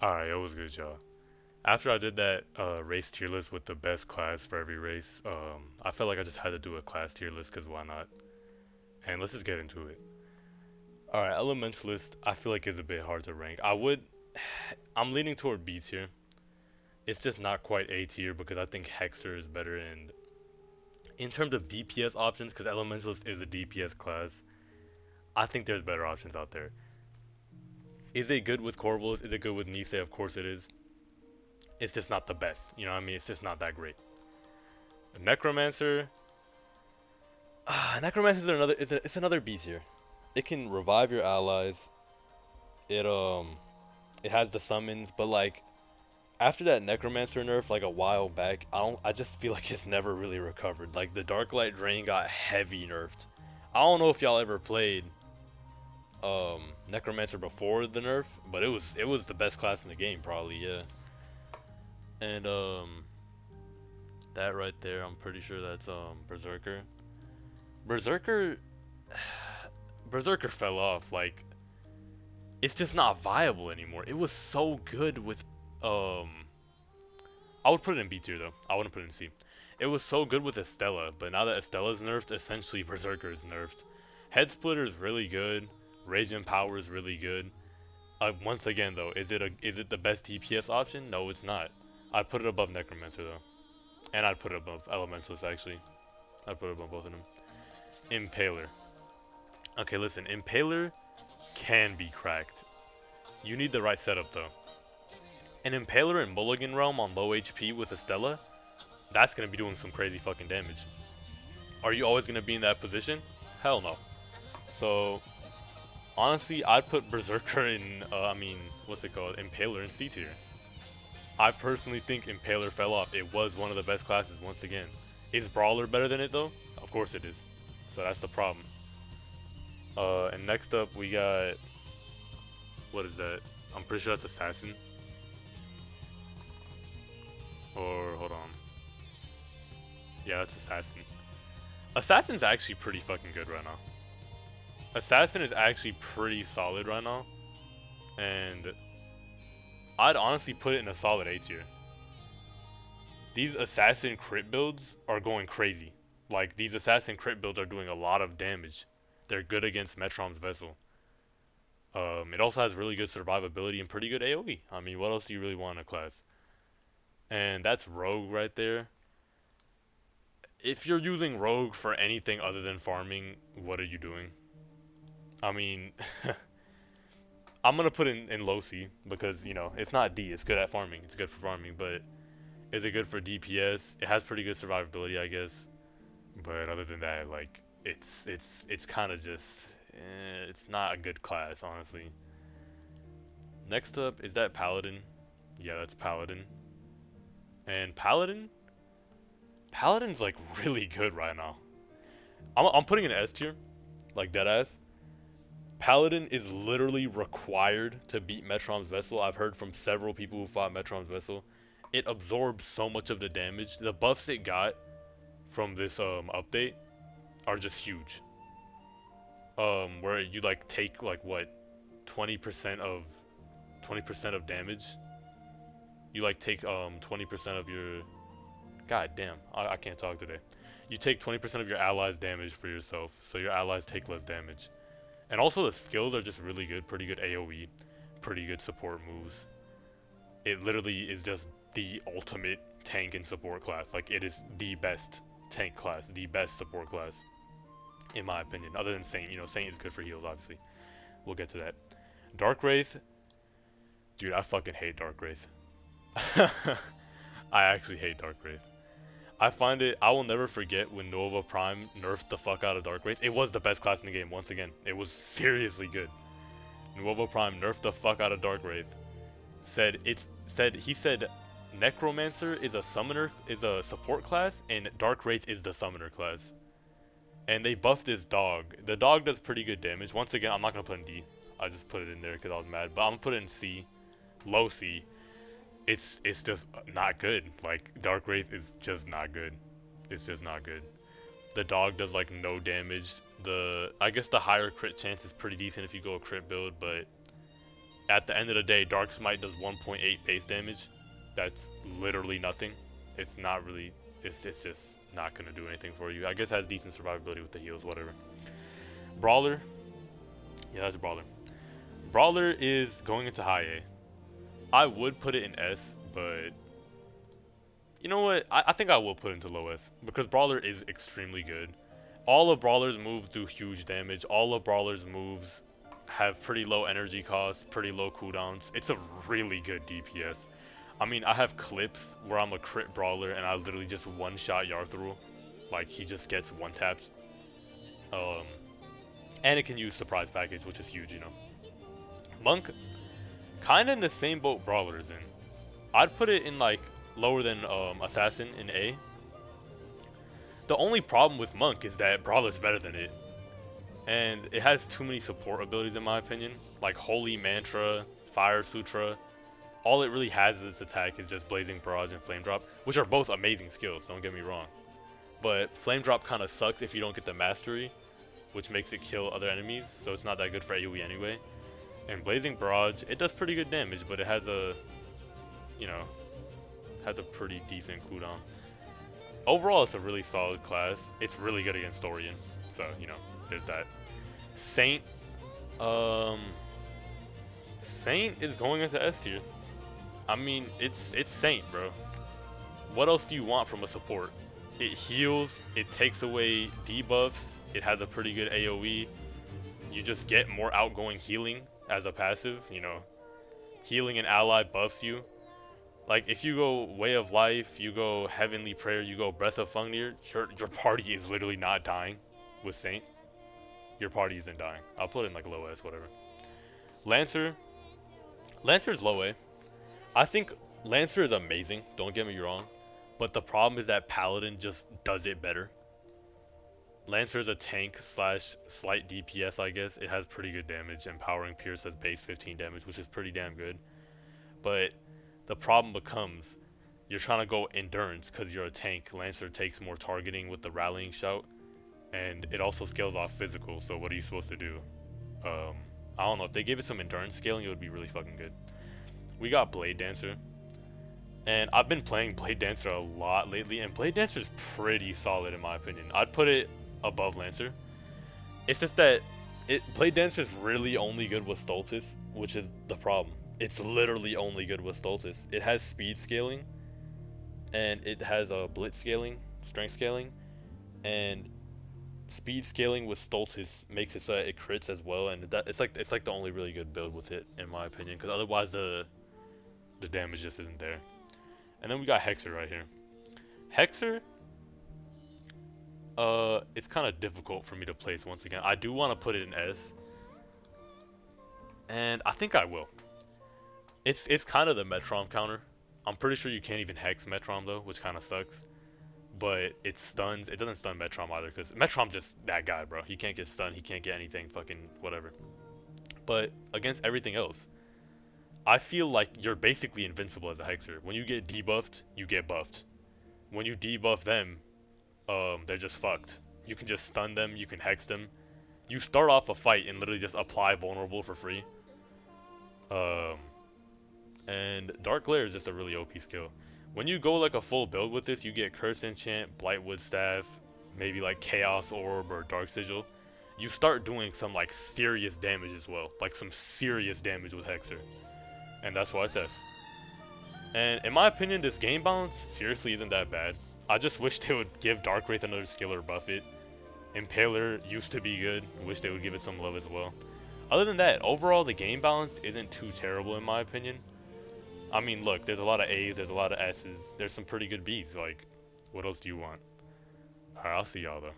Alright, it was good, y'all. After I did that race tier list with the best class for every race, I felt like I just had to do a class tier list because why not? And let's just get into it. Alright, Elementalist, I feel like is a bit hard to rank. I'm leaning toward B tier. It's just not quite A tier because I think Hexer is better in terms of DPS options, because Elementalist is a DPS class. I think there's better options out there. Is it good with Corvus? Is it good with Nisei? Of course it is. It's just not the best. You know what I mean? It's just not that great. Necromancer. Necromancer is another. It's another B tier. It can revive your allies. It it has the summons, but like after that Necromancer nerf like a while back, I just feel like it's never really recovered. Like the Darklight Drain got heavy nerfed. I don't know if y'all ever played Necromancer before the nerf, but it was the best class in the game probably, yeah. And that right there, I'm pretty sure that's Berserker. Berserker Berserker fell off. Like it's just not viable anymore. It was so good with um I would put it in B tier though. I wouldn't put it in C. It was so good with Estella, but now that Estella's nerfed, essentially Berserker is nerfed. Head Splitter is really good. Radiant Power is really good. Once again though, is it the best DPS option? No, it's not. I'd put it above Necromancer though, and I'd put it above Elementalist actually. I'd put it above both of them. Impaler. Okay, listen, Impaler can be cracked. You need the right setup though. An Impaler in Mulligan Realm on low HP with Estella, that's gonna be doing some crazy fucking damage. Are you always gonna be in that position? Hell no. So honestly, I'd put Berserker in. What's it called? Impaler in C tier. I personally think Impaler fell off. It was one of the best classes once again. Is Brawler better than it though? Of course it is. So that's the problem. And next up we got, what is that? I'm pretty sure that's Assassin. Or hold on. Yeah, that's Assassin. Assassin's actually pretty fucking good right now. Assassin is actually pretty solid right now, and I'd honestly put it in a solid A tier. These Assassin crit builds are going crazy. Like, these Assassin crit builds are doing a lot of damage. They're good against Metrom's Vessel. It also has really good survivability and pretty good AoE. I mean, what else do you really want in a class? And that's Rogue right there. If you're using Rogue for anything other than farming, what are you doing? I mean, I'm gonna put in low C because it's not D. It's good at farming. It's good for farming, but is it good for DPS? It has pretty good survivability, I guess. But other than that, like it's kind of just it's not a good class, honestly. Next up is that Paladin. Yeah, that's Paladin. And Paladin's like really good right now. I'm putting an S tier, like dead ass. Paladin is literally required to beat Metrom's Vessel. I've heard from several people who fought Metrom's Vessel. It absorbs so much of the damage. The buffs it got from this update are just huge. Where you like take like what 20% of 20% of damage. You like take 20% of your, god damn, I can't talk today. You take 20% of your allies' damage for yourself, so your allies take less damage. And also the skills are just really good, pretty good AoE, pretty good support moves. It literally is just the ultimate tank and support class. Like, it is the best tank class, the best support class, in my opinion. Other than Saint, Saint is good for heals, obviously. We'll get to that. Dark Wraith, dude, I fucking hate Dark Wraith. I actually hate Dark Wraith. I will never forget when Nova Prime nerfed the fuck out of Dark Wraith. It was the best class in the game, once again. It was seriously good. Nova Prime nerfed the fuck out of Dark Wraith. He said Necromancer is a support class, and Dark Wraith is the summoner class. And they buffed his dog. The dog does pretty good damage. Once again, I'm not gonna put in D. I just put it in there because I was mad. But I'm gonna put it in C, low C. It's just not good. Like, Dark Wraith is just not good. It's just not good. The dog does like no damage. I guess the higher crit chance is pretty decent if you go a crit build, but at the end of the day, Dark Smite does 1.8 base damage. That's literally nothing. It's not really, it's just not gonna do anything for you. I guess it has decent survivability with the heals, whatever. Brawler, yeah, that's a Brawler. Brawler is going into high A. I would put it in S, but you know what? I think I will put it into low S because Brawler is extremely good. All of Brawler's moves do huge damage. All of Brawler's moves have pretty low energy cost, pretty low cooldowns. It's a really good DPS. I mean, I have clips where I'm a crit Brawler and I literally just one-shot Yarthrul. Like, he just gets one-tapped. And it can use Surprise Package, which is huge, you know. Monk, kind of in the same boat Brawler is in. I'd put it in, like, lower than Assassin in A. The only problem with Monk is that Brawler's better than it. And it has too many support abilities in my opinion. Like Holy Mantra, Fire Sutra. All it really has as its attack is just Blazing Barrage and Flame Drop, which are both amazing skills, don't get me wrong. But Flame Drop kind of sucks if you don't get the Mastery, which makes it kill other enemies, so it's not that good for AoE anyway. And Blazing Barrage, it does pretty good damage, but it has a, you know, has a pretty decent cooldown. Overall, it's a really solid class. It's really good against Dorian, so, you know, there's that. Saint, Saint is going into S tier. I mean, it's Saint, bro. What else do you want from a support? It heals, it takes away debuffs, it has a pretty good AoE. You just get more outgoing healing as a passive, you know. Healing an ally buffs you. Like, if you go Way of Life, you go Heavenly Prayer, you go Breath of Fungnir, your party is literally not dying with Saint. Your party isn't dying. I'll put it in like low S, whatever. Lancer's low A. I think Lancer is amazing, don't get me wrong. But the problem is that Paladin just does it better. Lancer is a tank slash slight DPS, I guess. It has pretty good damage. Empowering Pierce has base 15 damage, which is pretty damn good. But the problem becomes, you're trying to go endurance because you're a tank. Lancer takes more targeting with the rallying shout, and it also scales off physical. So what are you supposed to do? I don't know. If they gave it some endurance scaling, it would be really fucking good. We got Blade Dancer, and I've been playing Blade Dancer a lot lately, and Blade Dancer is pretty solid in my opinion. I'd put it above Lancer. It's just that Blade Dancer is really only good with Stultus, which is the problem. It's literally only good with Stultus. It has speed scaling, and it has a blitz scaling, strength scaling, and speed scaling with Stultus makes it so that it crits as well, and it's like the only really good build with it in my opinion, because otherwise the damage just isn't there. And then we got Hexer right here. Hexer, it's kind of difficult for me to place once again. I do want to put it in S, and I think I will. It's kind of the Metrom counter. I'm pretty sure you can't even hex Metrom though, which kind of sucks. But it stuns. It doesn't stun Metrom either, because Metrom's just that guy, bro. He can't get stunned. He can't get anything. Fucking whatever. But against everything else, I feel like you're basically invincible as a Hexer. When you get debuffed, you get buffed. When you debuff them, they're just fucked. You can just stun them. You can hex them. You start off a fight and literally just apply vulnerable for free. And Dark Glare is just a really OP skill. When you go like a full build with this, you get Curse Enchant, Blightwood Staff, maybe like Chaos Orb or Dark Sigil. You start doing some like serious damage as well. Like some serious damage with Hexer. And that's why it's S. And in my opinion, this game balance seriously isn't that bad. I just wish they would give Dark Wraith another skill or buff it. Impaler used to be good. I wish they would give it some love as well. Other than that, overall the game balance isn't too terrible in my opinion. I mean, look, there's a lot of A's, there's a lot of S's, there's some pretty good B's, like, what else do you want? Alright, I'll see y'all though.